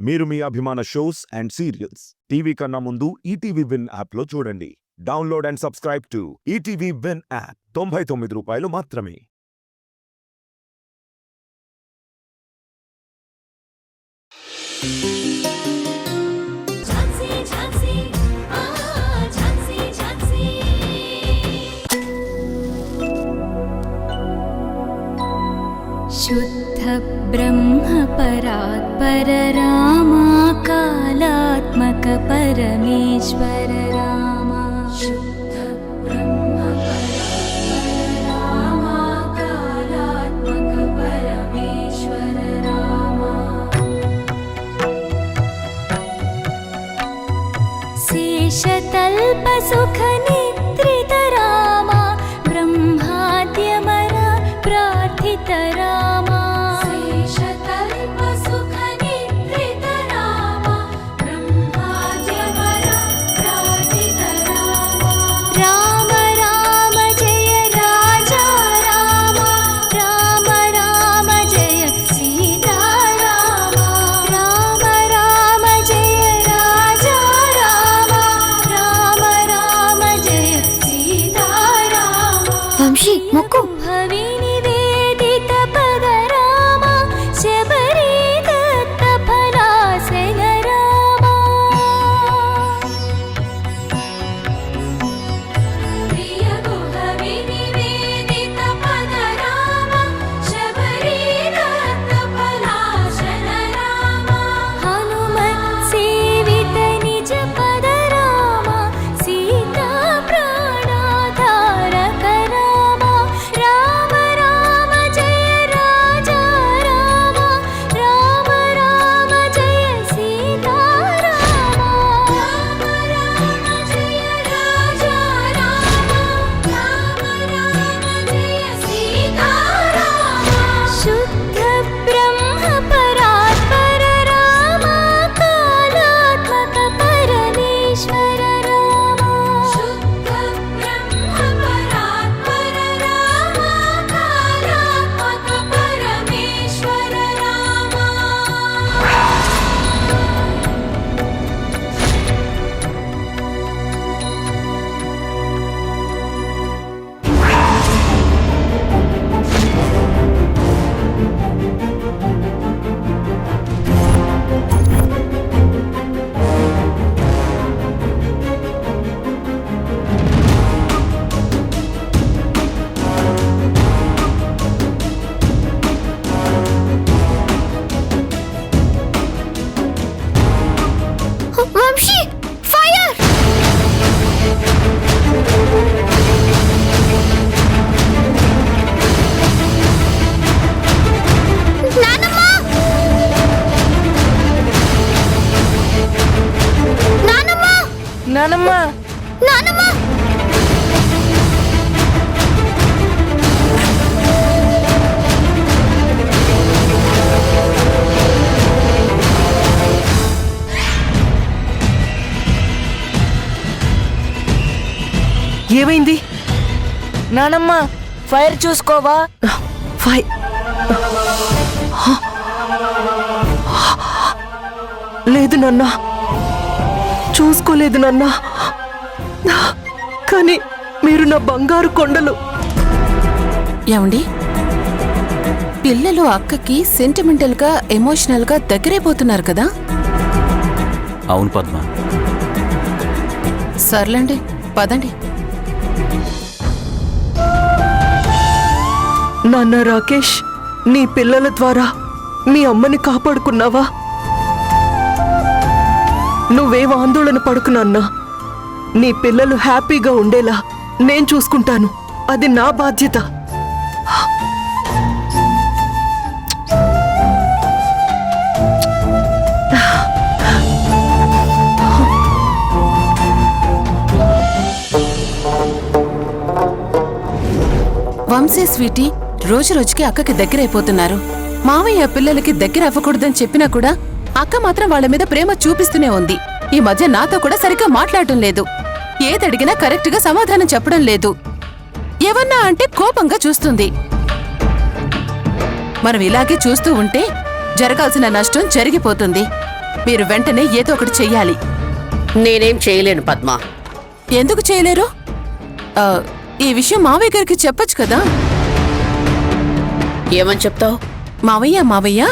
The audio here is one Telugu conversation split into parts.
మీరు మీ అభిమాన షోస్ అండ్ సీరియల్స్ టీవీ కన్నా ముందు ఈటీవీ విన్ యాప్లో చూడండి. Download and subscribe to ETV win app. 99 రూపాయలు మాత్రమే. शुद्ध ब्रह्म परात्पर रामा कालात्मक परमेश्वर रामा. शुद्ध ब्रह्म परात्पर रामा कालात्मक परमेश्वर रामा. शेषतल्प सुख निद्रित रामा ब्रह्माद्यमर प्रार्थित रामा. शेषतल्प सुख निद्रित रामा ब्रह्माद्यमर प्रार्थित रामा. राम राम जय राजा रामा. राम राम जय सीता रामा. राम राम जय राजा रामा. राम राम जय सीता रामा. వంశీ మొక్కు. నివేదిత పద రామ శబరి దత్త ఫలాసన రామ. ప్రియ గుహవి నివేదిత పద రామ శబరి దత్త ఫలాసన రామ. హనుమత్ సేవిత నిజ పద రామ సీతా ప్రాణాధారక రామ. రామ రామ జయ రాజా రామ. రామ రామ జయ సీతా రామ. రామ రామ జయ రాజా రామ. రామ రామ జయ సీతా రామ. శుద్ధ బ్రహ్మ పరాత్పర రామ కాలాత్మక పరమేశ్వర రామ. శుద్ధ బ్రహ్మ పరాత్పర రామ కాలాత్మక పరమేశ్వర రామ. వంశీ ఫైర్. నానమ్మ నానమ్మ నానమ్మ నానమ్మ ఏమైంది? నానమ్మ ఫైర్ చూసుకోవా? ఫైర్ లేదు నాన్న, చూసుకోలేదు నాన్న. కానీ మీరు నా బంగారు కొండలు. ఏమండి, పిల్లలు అక్కకి సెంటిమెంటల్ గా ఎమోషనల్ గా దగ్గరైపోతున్నారు కదా? అవును పద్మ. సర్లేండి, పదండి. నాన్న రాకేష్, నీ పిల్లల ద్వారా మీ అమ్మని కాపాడుకున్నావా? నువ్వేం ఆందోళన పడుకు నాన్నా. నీ పిల్లలు హ్యాపీగా ఉండేలా నేను చూసుకుంటాను. అది నా బాధ్యత. వంశీ స్వీటీ రోజు రోజుకి అక్కకి దగ్గరైపోతున్నారు. మావయ్య పిల్లలకి దగ్గర అవ్వకూడదని చెప్పినా కూడా అక్క మాత్రం వాళ్ళ మీద ప్రేమ చూపిస్తూనే ఉంది. ఈ మధ్య నాతో కూడా సరిగ్గా మాట్లాడటం లేదు. ఏదడిగినా కరెక్ట్ గా సమాధానం చెప్పడం లేదు. ఏవన్నా అంటే కోపంగా చూస్తుంది. మనం ఇలాగే చూస్తూ ఉంటే జరగాల్సిన నష్టం జరిగిపోతుంది. మీరు వెంటనే ఏదో ఒకటి చెయ్యాలి. నేనేం చేయలేను పద్మ. ఎందుకు చేయలేరు? ఈ విషయం మావయ్య గారికి చెప్పొచ్చు కదా. ఏమని చెప్తావు? మావయ్య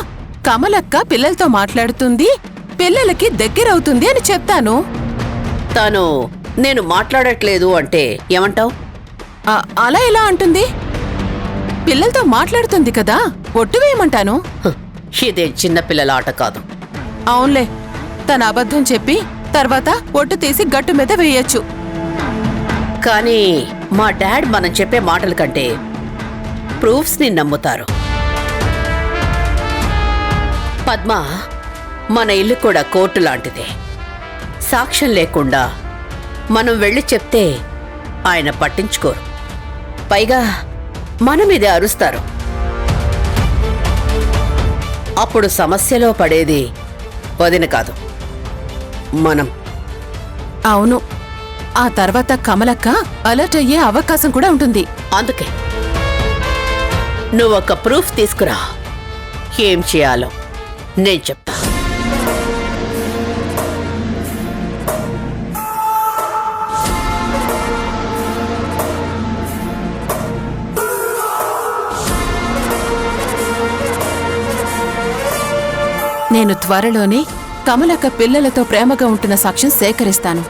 కమలక్క పిల్లలతో మాట్లాడుతుంది, పిల్లలకి దగ్గరవుతుంది అని చెప్తాను. తను నేను మాట్లాడట్లేదు అంటే ఏమంటావు? అలా ఎలా అంటుంది? పిల్లలతో మాట్లాడుతుంది కదా, ఒట్టు వేయమంటాను. ఇదేం చిన్నపిల్లల ఆట కాదు. అవునులే, తన అబద్ధం చెప్పి తర్వాత ఒట్టు తీసి గట్టు మీద వేయొచ్చు. కానీ మా డాడ్ మనం చెప్పే మాటల కంటే ప్రూఫ్స్ ని నమ్ముతారు. పద్మ, మన ఇల్లు కూడా కోర్టు లాంటిదే. సాక్ష్యం లేకుండా మనం వెళ్ళి చెప్తే ఆయన పట్టించుకోరు. పైగా మన మీదే అరుస్తారు. అప్పుడు సమస్యలో పడేది వదిన కాదు, మనం. అవును, ఆ తర్వాత కమలక్క అలర్ట్ అయ్యే అవకాశం కూడా ఉంటుంది. అందుకే నువ్వొక ప్రూఫ్ తీసుకురా. ఏం చేయాలో నేను చెప్తా. నేను త్వరలోనే కమలక్క పిల్లలతో ప్రేమగా ఉంటున్న సాక్ష్యం సేకరిస్తాను.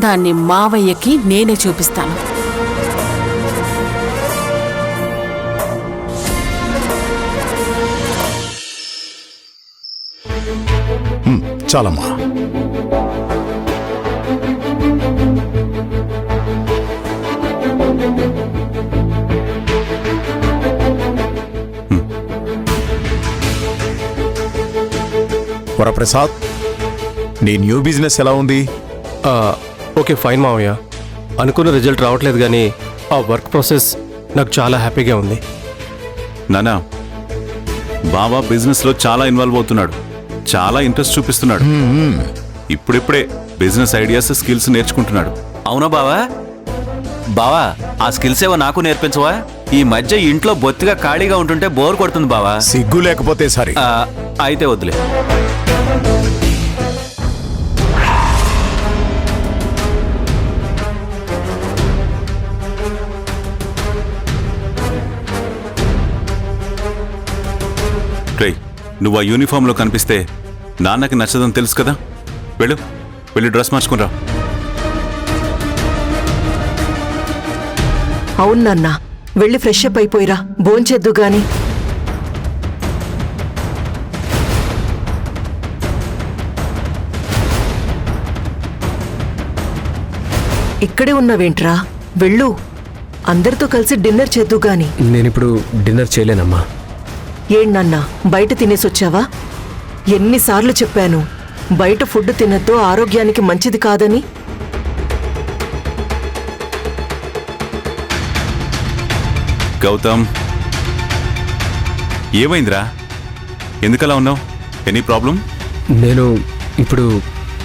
దాన్ని మావయ్యకి నేనే చూపిస్తాను. చాలమ్మా. వరప్రసాద్, నీ న్యూ బిజినెస్ ఎలా ఉంది? ఓకే, ఫైన్ మావయ్య. అనుకున్న రిజల్ట్ రావట్లేదు, కానీ ఆ వర్క్ ప్రాసెస్ నాకు చాలా హ్యాపీగా ఉంది. నానా, బావా బిజినెస్లో చాలా ఇన్వాల్వ్ అవుతున్నాడు, చాలా ఇంట్రెస్ట్ చూపిస్తున్నాడు. ఇప్పుడిప్పుడే బిజినెస్ ఐడియాస్, స్కిల్స్ నేర్చుకుంటున్నాడు. అవునా బావా? బావా, ఆ స్కిల్స్ ఏవో నాకు నేర్పించవా? ఈ మధ్య ఇంట్లో బొత్తిగా ఖాళీగా ఉంటుంటే బోర్ కొడుతుంది బావా. సిగ్గు లేకపోతే సరే. అయితే వద్దులే. నువ్వు ఆ యూనిఫామ్లో కనిపిస్తే నాన్నకి నచ్చదని తెలుసు కదా. వెళ్ళి డ్రెస్ మార్చుకునిరా. అవును నాన్న, వెళ్ళి ఫ్రెష్ అప్ అయిపోయిరా, భోంచేద్దు గాని. ఇక్కడే ఉన్నావేంట్రా? వెళ్ళు, అందరితో కలిసి డిన్నర్ చేద్దు గాని. నేనిప్పుడు డిన్నర్ చేయలేనమ్మా. ఏంటన్నా, బయట తినేసొచ్చావా? ఎన్నిసార్లు చెప్పాను బయట ఫుడ్ తినద్దు, ఆరోగ్యానికి మంచిది కాదని. గౌతమ్, ఏమైందిరా? ఎందుకలా ఉన్నావు? Any problem? నేను ఇప్పుడు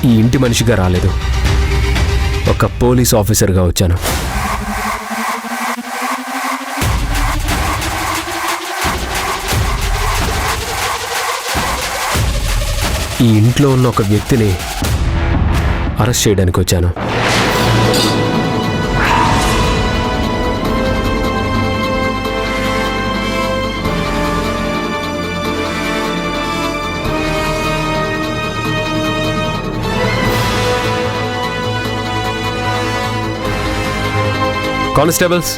ఈ ఇంటి మనిషిగా రాలేదు, ఒక పోలీస్ ఆఫీసర్గా వచ్చాను. ఈ ఇంట్లో ఉన్న ఒక వ్యక్తిని అరెస్ట్ చేయడానికి వచ్చాను. కానిస్టేబుల్స్,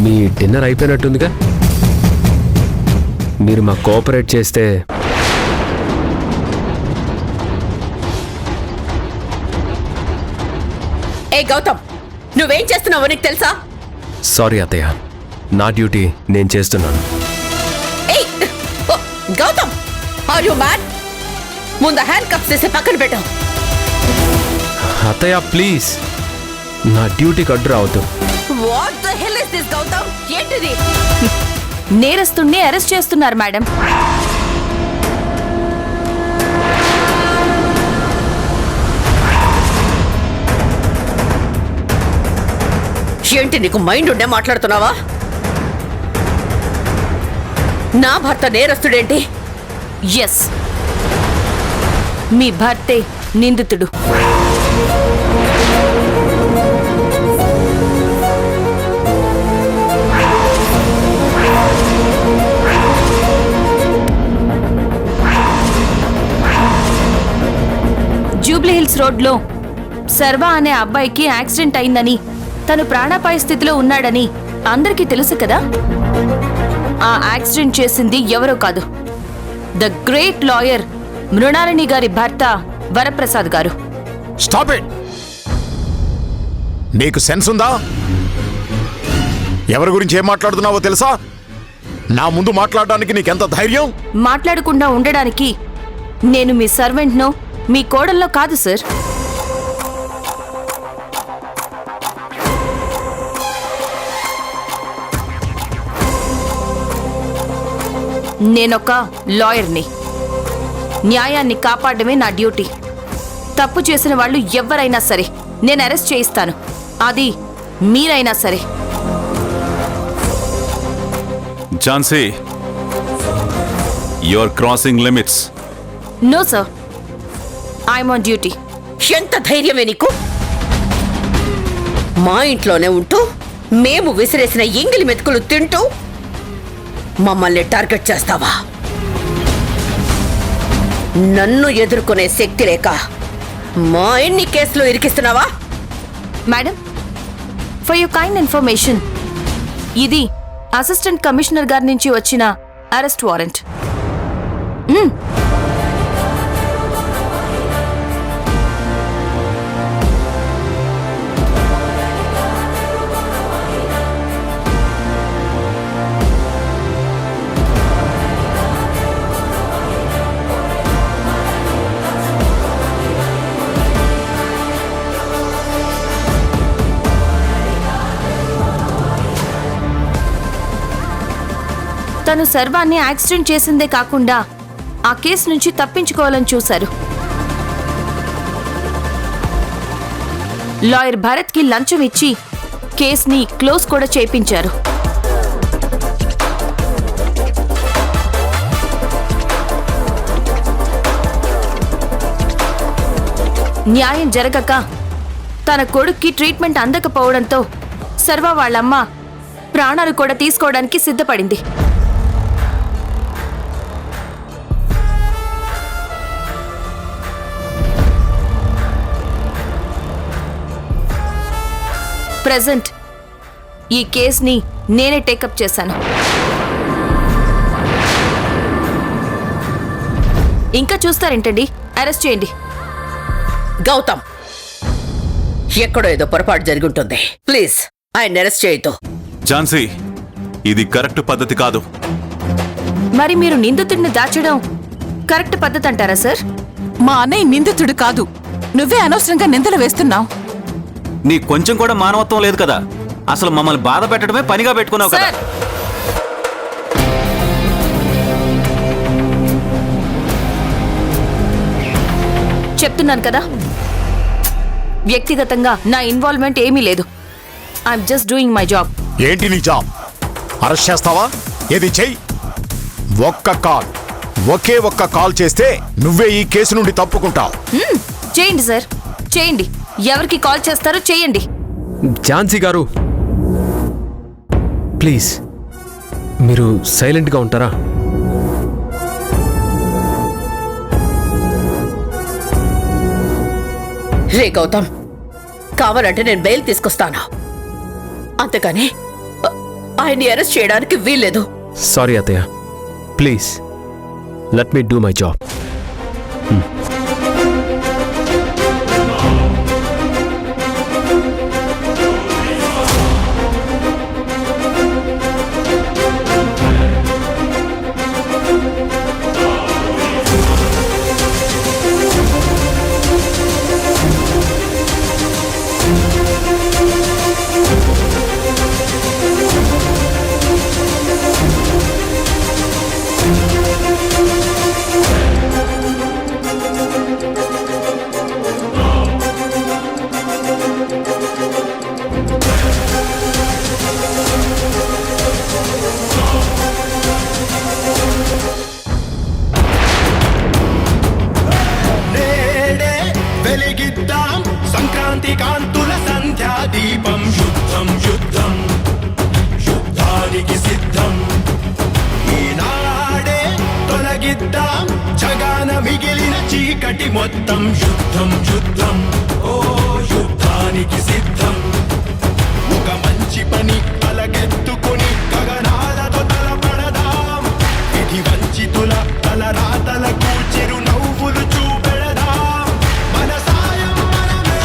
మీ డిన్నర్ అయిపోయినట్టుందిగా. మీరు మాకు కోఆపరేట్ చేస్తే ఏ గౌతమ్, నువ్వేం చేస్తున్నావో నీకు తెలుసా? సారీ అత్తయ్య, నా డ్యూటీ నేను చేస్తున్నాను. ఏయ్ గౌతమ్, ఆర్ యు మ్యాడ్? ముందు హ్యాండ్ కప్స్ చేసి పక్కన పెట్టు. అత్తయ్య ప్లీజ్, నా డ్యూటీకి అడ్డు రావద్దు. What the hell is this Gautam? ఏంటిది? నేరస్తుణ్ణి అరెస్ట్ చేస్తున్నారు మేడం. ఏంటి నీకు మైండ్ ఉండే మాట్లాడుతున్నావా? నా భర్త నేరస్తుడేంటి? ఎస్, మీ భర్తే నిందితుడు. జూబ్లీహిల్స్ రోడ్లో సర్వా అనే అబ్బాయికి యాక్సిడెంట్ అయిందని, తను ప్రాణాపాయ స్థితిలో ఉన్నాడని అందరికీ తెలుసు కదా. ఆ యాక్సిడెంట్ చేసింది ఎవరో కాదు, ద గ్రేట్ లాయర్ మృణాలిని గారి భర్త వరప్రసాద్ గారు. Stop it. నీకు సెన్స్ ఉందా? ఎవరి గురించి ఏం మాట్లాడుతున్నావో తెలుసా? నా ముందు మాట్లాడడానికి నీకెంత ధైర్యం? మాట్లాడకుండా ఉండడానికి నేను మీ సర్వెంట్నో మీ కోడల్లో కాదు సార్. నేనొక లాయర్ని. న్యాయాన్ని కాపాడమే నా డ్యూటీ. తప్పు చేసిన వాళ్ళు ఎవరైనా సరే నేను అరెస్ట్ చేయిస్తాను, అది మీరైనా సరే. Jhansi, you are crossing limits. No sir, I'm on duty. ఎంత ధైర్యమే నీకు? మా ఇంట్లోనే ఉంటూ మేము విసిరేసిన ఎంగిలి మెతుకులు తింటూ మమ్మల్ని టార్గెట్ చేస్తావా? నన్ను ఎదుర్కొనే శక్తి లేక మా ఎన్ని కేసులు ఇరికిస్తున్నావా? Madam, for your kind information, ఇది అసిస్టెంట్ కమిషనర్ గారి నుంచి వచ్చిన అరెస్ట్ వారెంట్. తను సర్వాన్ని యాక్సిడెంట్ చేసిందే కాకుండా ఆ కేసు నుంచి తప్పించుకోవాలని చూశారు. లాయర్ భరత్కి లంచం ఇచ్చి కేసుని క్లోజ్ కూడా చేయించారు. న్యాయం జరగక తన కొడుక్కి ట్రీట్మెంట్ అందకపోవడంతో సర్వ వాళ్ళమ్మ ప్రాణాలు కూడా తీసుకోవడానికి సిద్ధపడింది. ప్రెజెంట్ ఈ కేసుని నేనే టేకప్ చేశాను. ఇంకా చూస్తారేంటండి, అరెస్ట్ చేయండి. గౌతమ్, ఎక్కడో ఏదో పొరపాటు జరిగి ఉంటుంది. ప్లీజ్ ఆయన అరెస్ట్ చేయొద్దు. ఝాన్సీ, ఇది కరెక్ట్ పద్ధతి కాదు. మరి మీరు నిందితుడిని దాచడం కరెక్ట్ పద్ధతి అంటారా సార్? మా అన్నయ్య నిందితుడు కాదు, నువ్వే అనవసరంగా నిందలు వేస్తున్నావు. నీ కొంచెం కూడా మానవత్వం లేదు కదా. అసలు మమ్మల్ని బాధ పెట్టడమే పనిగా పెట్టుకున్నావు కదా. చెప్తున్నాను కదా, వ్యక్తిగతంగా నా ఇన్వాల్వ్మెంట్ ఏమీ లేదు. I'm just doing my job. ఏంటి నీ జాబ్? అరెస్ట్ చేస్తావా? ఏది చెయ్యి. ఒకే ఒక్క కాల్ చేస్తే నువ్వే ఈ కేసు నుండి తప్పుకుంటావు. చేయండి సార్, చేయండి. ఎవరికి కాల్ చేస్తారో చేయండి. ఝాన్సీ గారు, ప్లీజ్ మీరు సైలెంట్గా ఉంటారా? రే గౌతమ్, కావాలంటే నేను బెయిల్ తీసుకొస్తాను, అంతేకాని ఆయన్ని అరెస్ట్ చేయడానికి వీల్లేదు. సారీ అత్తయ్య, please let me do my job. మంచి పని తలకెత్తుకొని గగనాలతో తలపడదాం విధి వంచితుల తలరాతలకు చిరునవ్వులు చూపెడదాం మన సాయం మనమే.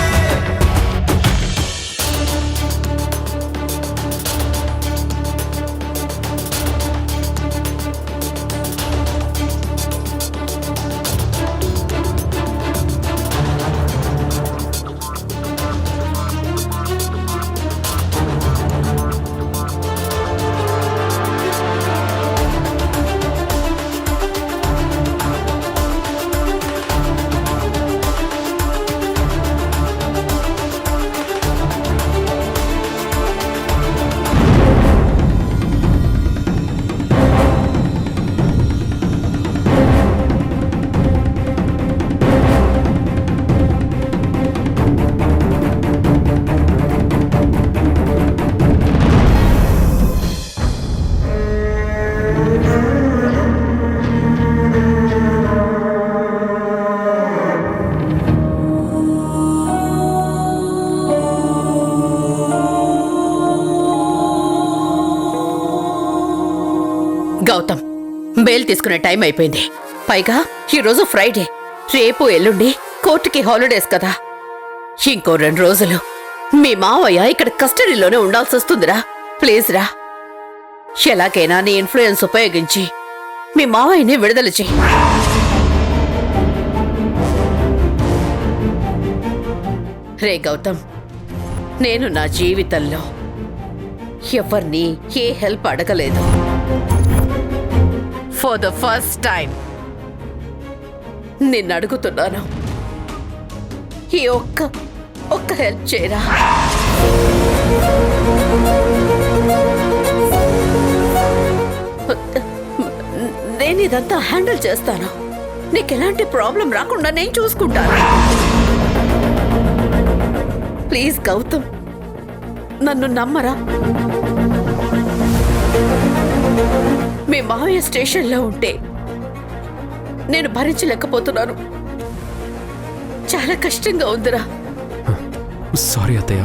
గౌతమ్, బెయిల్ తీసుకునే టైం అయిపోయింది. పైగా ఈరోజు ఫ్రైడే, రేపు ఎల్లుండి కోర్టుకి హాలిడేస్ కదా. ఇంకో 2 రోజులు మీ మావయ్య ఇక్కడ కస్టడీలోనే ఉండాల్సి వస్తుందిరా. ప్లీజ్ రా, ఎలాగైనా నీ ఇన్ఫ్లుయెన్స్ ఉపయోగించి మీ మావయ్యని విడుదల చెయ్యి. రే గౌతమ్, నేను నా జీవితంలో ఎవరిని ఏ హెల్ప్ అడగలేదు. ఫర్ ద ఫస్ట్ టైం నిన్ను అడుగుతున్నాను, ఈ ఒక్క హెల్ప్ చేయరా. నేను ఇదంతా హ్యాండిల్ చేస్తాను. నీకెలాంటి ప్రాబ్లం రాకుండా నేను చూసుకుంటాను. ప్లీజ్ గౌతమ్, నన్ను నమ్మరా. మీ మావయ్య స్టేషన్లో ఉంటే నేను భరించలేకపోతున్నాను. చాలా కష్టంగా ఉందిరా. సారీ అత్తయ్య,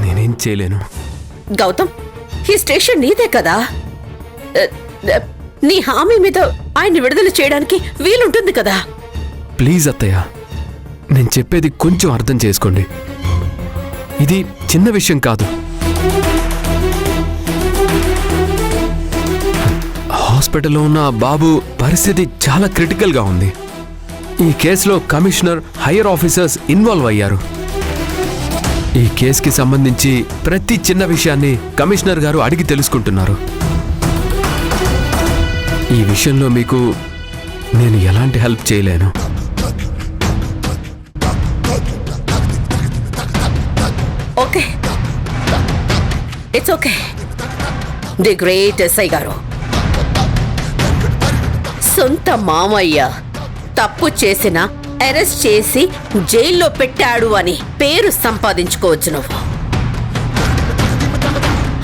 నేనేం చేయలేను. గౌతమ్, ఈ స్టేషన్ నీదే కదా. నీ హామీ మీద ఆయన్ని విడుదల చేయడానికి వీలుంటుంది కదా. ప్లీజ్ అత్తయ్య, నేను చెప్పేది కొంచెం అర్థం చేసుకోండి. ఇది చిన్న విషయం కాదు. హాస్పిటల్లో ఉన్న బాబు పరిస్థితి చాలా క్రిటికల్గా ఉంది. ఈ కేసులో కమిషనర్, హైయర్ ఆఫీసర్స్ ఇన్వాల్వ్ అయ్యారు. ఈ కేసుకి సంబంధించి ప్రతి చిన్న విషయాన్ని కమిషనర్ గారు అడిగి తెలుసుకుంటున్నారు. ఈ విషయంలో మీకు నేను ఎలాంటి హెల్ప్ చేయలేను. Okay, it's okay. The great SI గారు, సొంత మామయ్య తప్పు చేసిన అరెస్ట్ చేసి జైల్లో పెట్టాడు అని పేరు సంపాదించుకోవచ్చు. నువ్వు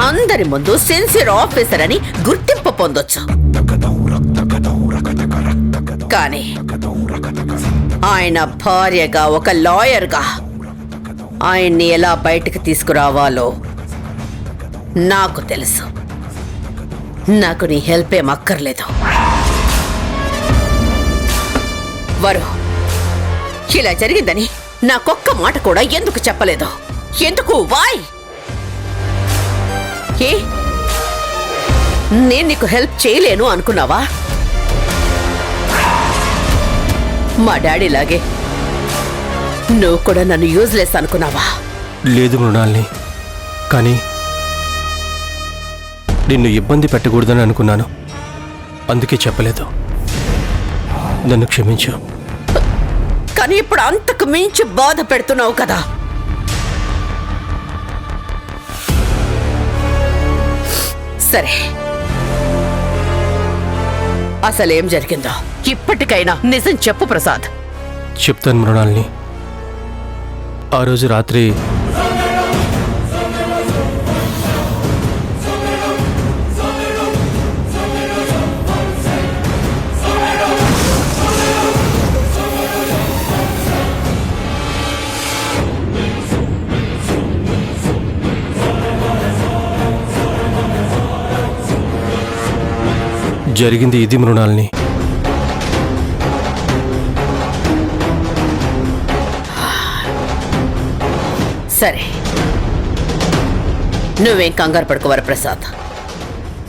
అందరి ముందు సిన్సియర్ ఆఫీసర్ అని గుర్తింపు పొందొచ్చు. కానీ ఆయన భార్యగా, ఒక లాయర్గా ఆయన్ని ఎలా బయటకు తీసుకురావాలో నాకు తెలుసు. నాకు నీ హెల్ప్ ఏం అక్కర్లేదు. వరు, ఇలా జరిగిందని నాకొక్క మాట కూడా ఎందుకు చెప్పలేదు? ఎందుకు? వాయ్? ఏ, నేను నీకు హెల్ప్ చేయలేను అనుకున్నావా? మా డాడీలాగే నువ్వు కూడా నన్ను యూజ్లెస్ అనుకున్నావా? లేదు మృణాల్ని, కానీ నిన్ను ఇబ్బంది పెట్టకూడదని అనుకున్నాను. అందుకే చెప్పలేదు. నన్ను క్షమించు. కానీ ఇప్పుడు అంతకు మించి బాధ పెడుతున్నావు కదా. సరే, అసలేం జరిగిందో ఇప్పటికైనా నిజం చెప్పు ప్రసాద్. చెప్తాను మృణాల్ని. ఆ రోజు రాత్రి జరిగింది ఇది మృణాల్ని. సరే, నువ్వేం కంగారు పడుకో వరప్రసాద్.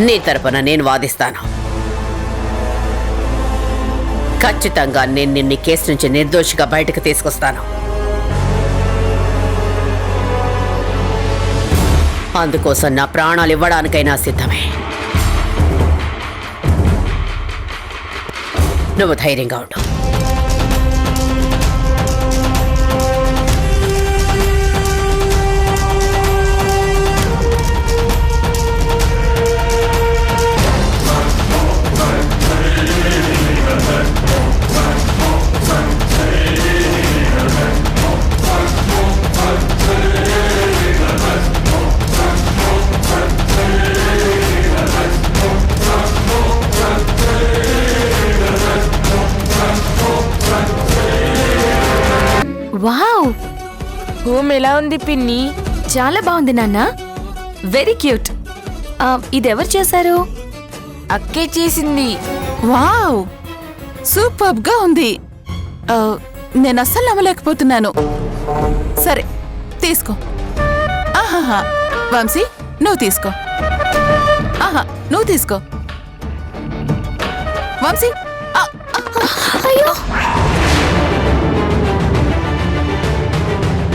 నీ తరపున నేను వాదిస్తాను. ఖచ్చితంగా నేను నిన్ను ఈ కేసు నుంచి నిర్దోషిగా బయటకు తీసుకొస్తాను. అందుకోసం నా ప్రాణాలు ఇవ్వడానికైనా సిద్ధమే. నువ్వు ధైర్యంగా ఉండు. వావ్, హోమ్ ఎలా ఉంది పిన్ని? చాలా బాగుంది నాన్న, వెరీ క్యూట్. ఇది ఎవరు చేశారు? అక్కే చేసింది. వావ్, సూపర్బ్ గా ఉంది. నేను అస్సలు నమ్మలేకపోతున్నాను. సరే తీసుకో. ఆహాహా, వంశీ నువ్వు తీసుకో. ఆహా, నువ్వు తీసుకో వంశీ. అయ్యో